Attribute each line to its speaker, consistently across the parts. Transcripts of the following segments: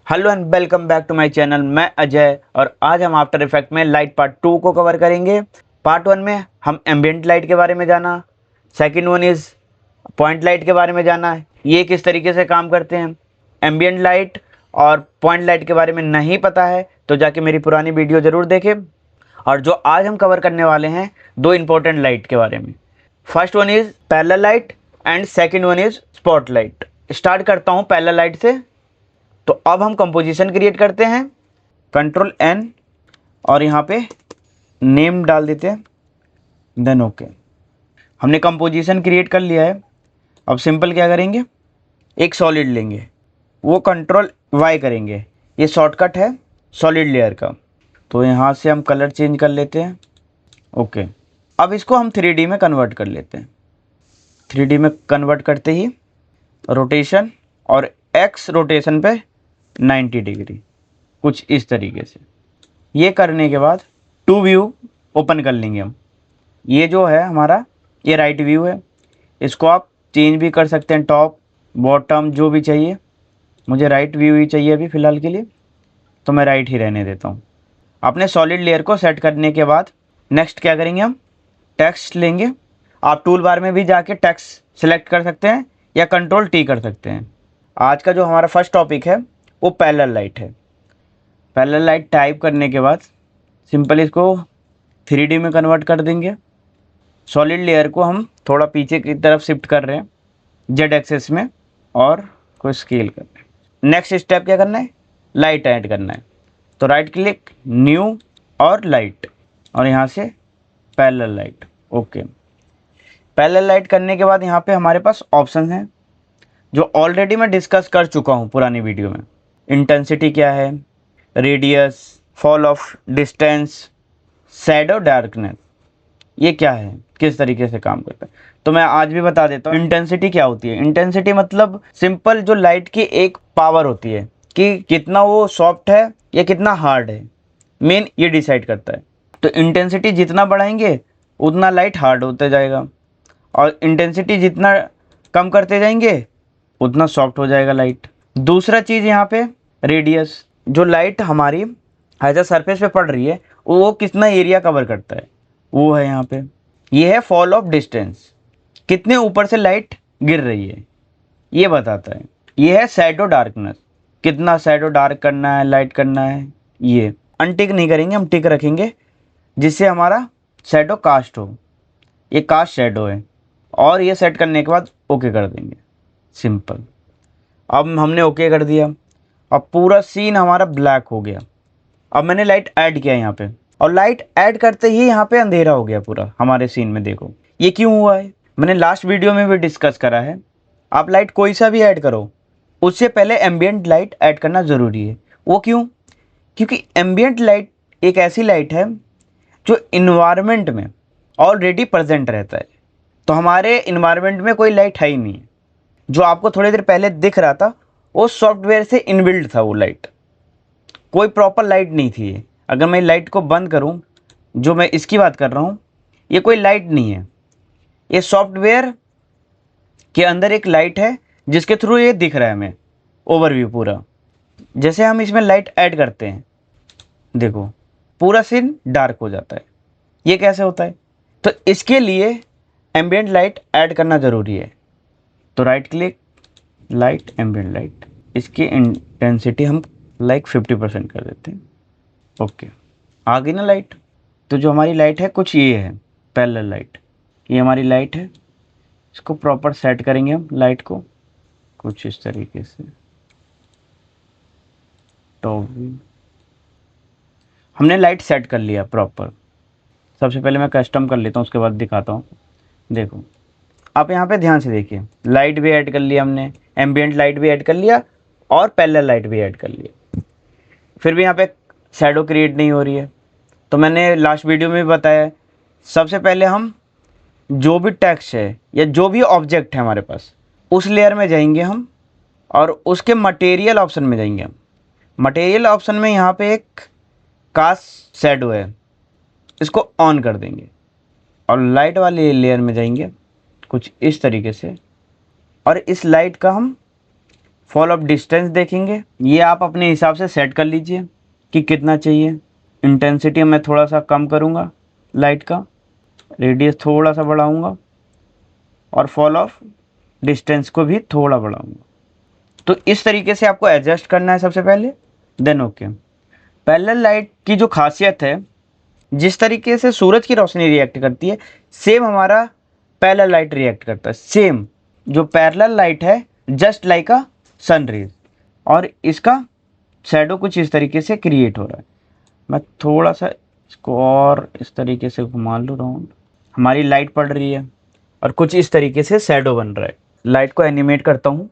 Speaker 1: Hello and welcome back to my channel. मैं अजय और आज हम आफ्टर इफेक्ट में लाइट पार्ट 2 को कवर करेंगे। पार्ट 1 में हम एम्बिएंट लाइट के बारे में जाना, second one is point light के बारे में जाना, ये किस तरीके से काम करते हैं। एम्बिएंट लाइट और पॉइंट लाइट के बारे में नहीं पता है तो जाके मेरी पुरानी वीडियो ज़रूर देखें। और जो आज हम कवर करने वाले हैं, दो इंपॉर्टेंट लाइट के बारे में। First one is parallel light and second one is spot light. Start करता हूँ पैरेलल लाइट से। तो अब हम कंपोजिशन क्रिएट करते हैं, कंट्रोल एन, और यहाँ पे नेम डाल देते हैं, देन ओके। हमने कंपोजिशन क्रिएट कर लिया है। अब सिंपल क्या करेंगे, एक सॉलिड लेंगे, वो कंट्रोल वाई करेंगे, ये शॉर्टकट है सॉलिड लेयर का। तो यहाँ से हम कलर चेंज कर लेते हैं, ओके। अब इसको हम 3D में कन्वर्ट कर लेते हैं। 3D में कन्वर्ट करते ही रोटेशन और एक्स रोटेशन पे 90 डिग्री, कुछ इस तरीके से। ये करने के बाद टू व्यू ओपन कर लेंगे हम। ये जो है हमारा, ये राइट व्यू है, इसको आप चेंज भी कर सकते हैं, टॉप बॉटम जो भी चाहिए। मुझे राइट व्यू ही चाहिए अभी फ़िलहाल के लिए, तो मैं राइट ही रहने देता हूँ। अपने सॉलिड लेयर को सेट करने के बाद नेक्स्ट क्या करेंगे, हम टेक्स्ट लेंगे। आप टूल बार में भी जाके टेक्स्ट सेलेक्ट कर सकते हैं या कंट्रोल टी कर सकते हैं। आज का जो हमारा फर्स्ट टॉपिक है वो पैरेलल लाइट है। पैरेलल लाइट टाइप करने के बाद सिंपल इसको 3D में कन्वर्ट कर देंगे। सॉलिड लेयर को हम थोड़ा पीछे की तरफ शिफ्ट कर रहे हैं जेड एक्सेस में, और को स्केल कर रहे हैं। नेक्स्ट स्टेप क्या करना है, लाइट ऐड करना है। तो राइट क्लिक, न्यू और लाइट, और यहाँ से parallel light, okay. Parallel light करने के बाद यहाँ पे हमारे पास ऑप्शन हैं जो ऑलरेडी मैं डिस्कस कर चुका हूँ पुरानी वीडियो में। इंटेंसिटी क्या है, radius, fall of distance, shadow darkness, ये क्या है, किस तरीके से काम करता है। तो मैं आज भी बता देता हूँ इंटेंसिटी क्या होती है। इंटेंसिटी मतलब सिंपल जो लाइट की एक पावर होती है कि कितना वो सॉफ्ट है या कितना हार्ड है, मेन ये डिसाइड करता है। तो इंटेंसिटी जितना बढ़ाएंगे उतना लाइट हार्ड होता जाएगा, और इंटेंसिटी जितना कम करते जाएंगे उतना सॉफ्ट हो जाएगा लाइट। दूसरा चीज़ यहाँ पे रेडियस, जो लाइट हमारी एज अ सरफेस पे पड़ रही है वो कितना एरिया कवर करता है, वो है यहाँ पे। ये है फॉल ऑफ डिस्टेंस, कितने ऊपर से लाइट गिर रही है ये बताता है। ये है शैडो डार्कनेस, कितना शैडो डार्क करना है, लाइट करना है। ये अनटिक नहीं करेंगे, हम टिक रखेंगे जिससे हमारा शैडो कास्ट हो। ये कास्ट शैडो है, और ये सेट करने के बाद ओके कर देंगे, सिंपल। अब हमने ओके कर दिया, अब पूरा सीन हमारा ब्लैक हो गया। अब मैंने लाइट ऐड किया यहाँ पे, और लाइट ऐड करते ही यहाँ पे अंधेरा हो गया पूरा हमारे सीन में। देखो ये क्यों हुआ है, मैंने लास्ट वीडियो में भी डिस्कस करा है। आप लाइट कोई सा भी ऐड करो, उससे पहले एम्बिएंट लाइट ऐड करना ज़रूरी है। वो क्यों, क्योंकि एम्बिएंट लाइट एक ऐसी लाइट है जो इन्वायरमेंट में ऑलरेडी प्रेजेंट रहता है। तो हमारे इन्वायरमेंट में कोई लाइट है ही नहीं है। जो आपको थोड़ी देर पहले दिख रहा था वो सॉफ्टवेयर से इनबिल्ट था, वो लाइट कोई प्रॉपर लाइट नहीं थी ये। अगर मैं लाइट को बंद करूं, जो मैं इसकी बात कर रहा हूं, ये कोई लाइट नहीं है, ये सॉफ्टवेयर के अंदर एक लाइट है जिसके थ्रू ये दिख रहा है हमें ओवरव्यू पूरा। जैसे हम इसमें लाइट ऐड करते हैं, देखो पूरा सीन डार्क हो जाता है। ये कैसे होता है, तो इसके लिए एम्बिएंट लाइट ऐड करना ज़रूरी है। तो right click, light, ambient light, इसकी इंटेंसिटी हम लाइक 50% कर देते हैं, ओके। आ गई ना लाइट। तो जो हमारी लाइट है कुछ ये है पैरेलल लाइट, ये हमारी लाइट है। इसको प्रॉपर सेट करेंगे हम लाइट को कुछ इस तरीके से। टॉप व्यू हमने लाइट सेट कर लिया प्रॉपर। सबसे पहले मैं कस्टम कर लेता हूँ, उसके बाद दिखाता हूँ। देखो आप यहाँ पे ध्यान से देखिए, लाइट भी ऐड कर लिया हमने, एम्बिएंट लाइट भी ऐड कर लिया, और पैरेलल लाइट भी ऐड कर लिया। फिर भी यहाँ पे शैडो क्रिएट नहीं हो रही है। तो मैंने लास्ट वीडियो में भी बताया, सबसे पहले हम जो भी टेक्स्ट है या जो भी ऑब्जेक्ट है हमारे पास, उस लेयर में जाएंगे हम, और उसके मटेरियल ऑप्शन में जाएंगे हम। मटेरियल ऑप्शन में यहाँ पे एक कास्ट शैडो है, इसको ऑन कर देंगे, और लाइट वाले लेयर में जाएंगे कुछ इस तरीके से, और इस लाइट का हम फॉल ऑफ डिस्टेंस देखेंगे, ये आप अपने हिसाब से सेट कर लीजिए कि कितना चाहिए। इंटेंसिटी मैं थोड़ा सा कम करूँगा लाइट का, रेडियस थोड़ा सा बढ़ाऊँगा और फॉल ऑफ डिस्टेंस को भी थोड़ा बढ़ाऊँगा। तो इस तरीके से आपको एडजस्ट करना है सबसे पहले, देन ओके। पैरेलल लाइट की जो खासियत है, जिस तरीके से सूरज की रोशनी रिएक्ट करती है, सेम हमारा पैरेलल लाइट रिएक्ट करता है। सेम जो पैरेलल लाइट है just like a sun rays, और इसका शैडो कुछ इस तरीके से क्रिएट हो रहा है। मैं थोड़ा सा इसको और इस तरीके से घुमा लूँ राउंड, हमारी लाइट पड़ रही है और कुछ इस तरीके से शैडो बन रहा है। लाइट को एनिमेट करता हूँ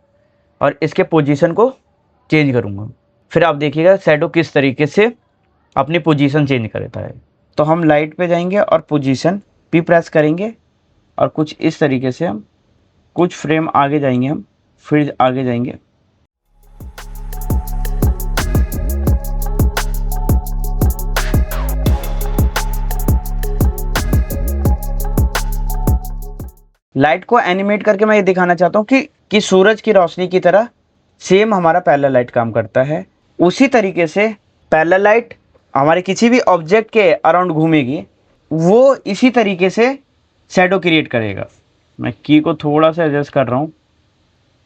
Speaker 1: और इसके पोजीशन को चेंज करूँगा, फिर आप देखिएगा शैडो किस तरीके से अपनी पोजीशन चेंज करता है। तो हम लाइट पे जाएंगे और पोजीशन भी प्रेस करेंगे और कुछ इस तरीके से हम कुछ फ्रेम आगे जाएंगे, हम फिर आगे जाएंगे। लाइट को एनिमेट करके मैं ये दिखाना चाहता हूँ कि सूरज की रोशनी की तरह सेम हमारा पैरेलल लाइट काम करता है। उसी तरीके से पैरेलल लाइट हमारे किसी भी ऑब्जेक्ट के अराउंड घूमेगी, वो इसी तरीके से शैडो क्रिएट करेगा। मैं की को थोड़ा सा एडजस्ट कर रहा हूँ,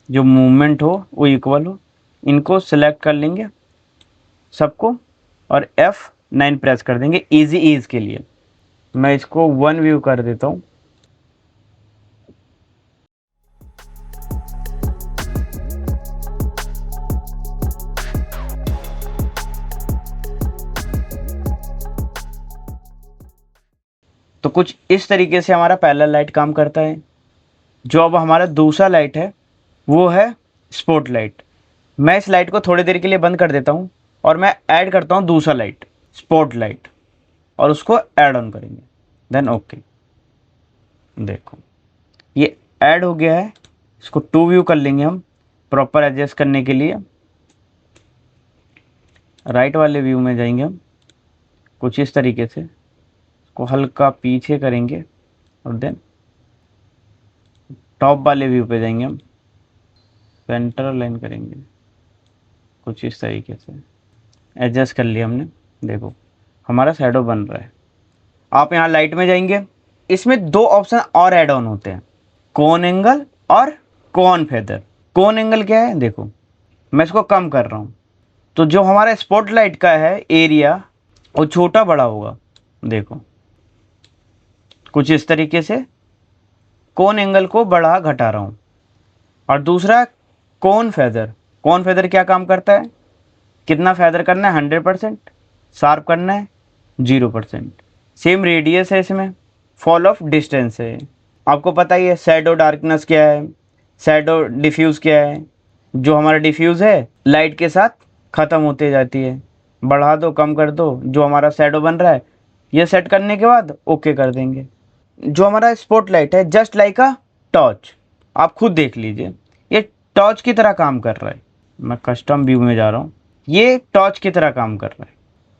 Speaker 1: जो मूवमेंट हो वो इक्वल हो। इनको सेलेक्ट कर लेंगे सबको और F9 प्रेस कर देंगे इजी ईज के लिए। मैं इसको 1 व्यू कर देता हूँ। तो कुछ इस तरीके से हमारा पैरेलल लाइट काम करता है। जो अब हमारा दूसरा लाइट है वो है स्पॉट लाइट। मैं इस लाइट को थोड़ी देर के लिए बंद कर देता हूँ और मैं ऐड करता हूँ दूसरा लाइट, स्पॉट लाइट, और उसको ऐड ऑन करेंगे, देन ओके। देखो ये ऐड हो गया है। इसको 2 व्यू कर लेंगे हम प्रॉपर एडजस्ट करने के लिए। राइट वाले व्यू में जाएंगे हम, कुछ इस तरीके से इसको हल्का पीछे करेंगे और देन टॉप वाले व्यू पे जाएंगे हम, सेंटर लाइन करेंगे कुछ इस तरीके से। एडजस्ट कर लिया हमने। देखो हमारा शैडो बन रहा है। आप यहाँ लाइट में जाएंगे, इसमें 2 ऑप्शन और ऐड ऑन होते हैं, कोन एंगल और कोन फेदर। कोन एंगल क्या है, देखो मैं इसको कम कर रहा हूँ तो जो हमारा स्पॉटलाइट का है एरिया वो छोटा बड़ा होगा। देखो कुछ इस तरीके से कोन एंगल को बढ़ा घटा रहा हूँ। और दूसरा कोन फेदर। कोन फेदर क्या काम करता है, कितना फेदर करना है, 100%, शार्प करना है 0%। सेम रेडियस है इसमें, फॉल ऑफ डिस्टेंस है। आपको पता ही है शैडो डार्कनेस क्या है, शैडो डिफ्यूज़ क्या है। जो हमारा डिफ्यूज़ है लाइट के साथ ख़त्म होते जाती है, बढ़ा दो कम कर दो, जो हमारा शैडो बन रहा है ये सेट करने के बाद ओके कर देंगे। जो हमारा स्पॉटलाइट है जस्ट लाइक अ टॉर्च, आप खुद देख लीजिए ये टॉर्च की तरह काम कर रहा है। मैं कस्टम व्यू में जा रहा हूँ, ये टॉर्च की तरह काम कर रहा है।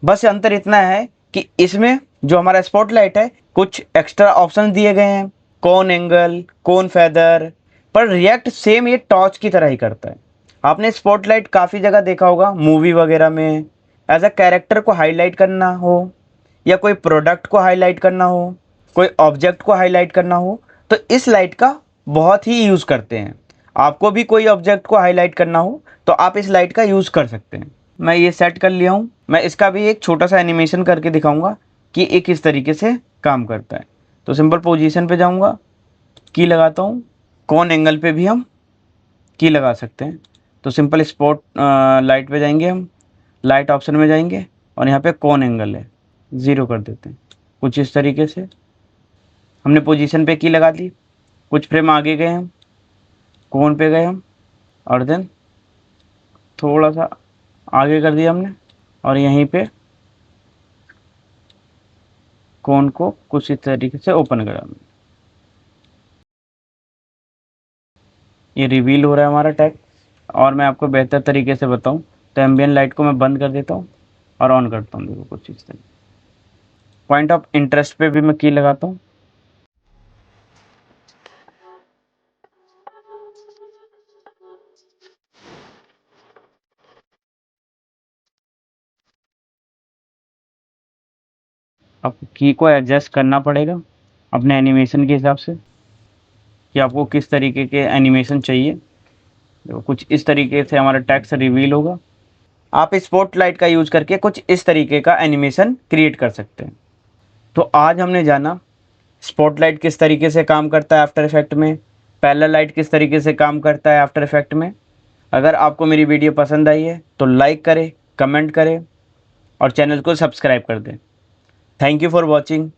Speaker 1: बस अंतर इतना है कि इसमें जो हमारा स्पॉटलाइट है कुछ एक्स्ट्रा ऑप्शन दिए गए हैं, कोन एंगल, कोन फेदर, पर रिएक्ट सेम ये टॉर्च की तरह ही करता है। आपने स्पॉटलाइट काफ़ी जगह देखा होगा, मूवी वगैरह में, एज अ कैरेक्टर को हाईलाइट करना हो या कोई प्रोडक्ट को हाईलाइट करना हो, कोई ऑब्जेक्ट को हाईलाइट करना हो, तो इस लाइट का बहुत ही यूज़ करते हैं। आपको भी कोई ऑब्जेक्ट को हाईलाइट करना हो तो आप इस लाइट का यूज़ कर सकते हैं। मैं ये सेट कर लिया हूँ। मैं इसका भी एक छोटा सा एनिमेशन करके दिखाऊंगा कि ये किस तरीके से काम करता है। तो सिंपल पोजीशन पे जाऊंगा, की लगाता हूँ। कौन एंगल पे भी हम की लगा सकते हैं। तो सिंपल स्पॉट लाइट पे जाएंगे हम, लाइट ऑप्शन में जाएंगे और यहाँ पे कौन एंगल है 0 कर देते हैं। कुछ इस तरीके से हमने पोजीशन पे की लगा दी। कुछ फ्रेम आगे गए हम, कोन पे गए हम और देन थोड़ा सा आगे कर दिया हमने और यहीं पे कोन को कुछ इस तरीके से ओपन करा हमने। ये रिवील हो रहा है हमारा टैग। और मैं आपको बेहतर तरीके से बताऊं तो एम्बियन लाइट को मैं बंद कर देता हूं और ऑन करता हूं। देखो कुछ इस तरीके, पॉइंट ऑफ इंटरेस्ट पे भी मैं की लगाता हूं।
Speaker 2: आपको की को एडजस्ट करना पड़ेगा अपने एनिमेशन के हिसाब से कि आपको किस तरीके के एनिमेशन चाहिए। देखो कुछ इस तरीके से हमारा टेक्स्ट रिवील होगा।
Speaker 1: आप स्पॉटलाइट का यूज़ करके कुछ इस तरीके का एनिमेशन क्रिएट कर सकते हैं। तो आज हमने जाना स्पॉटलाइट किस तरीके से काम करता है आफ्टर इफेक्ट में, पैरेलल लाइट किस तरीके से काम करता है आफ्टर इफेक्ट में। अगर आपको मेरी वीडियो पसंद आई है तो लाइक करें, कमेंट करें और चैनल को सब्सक्राइब कर दें। Thank you for watching.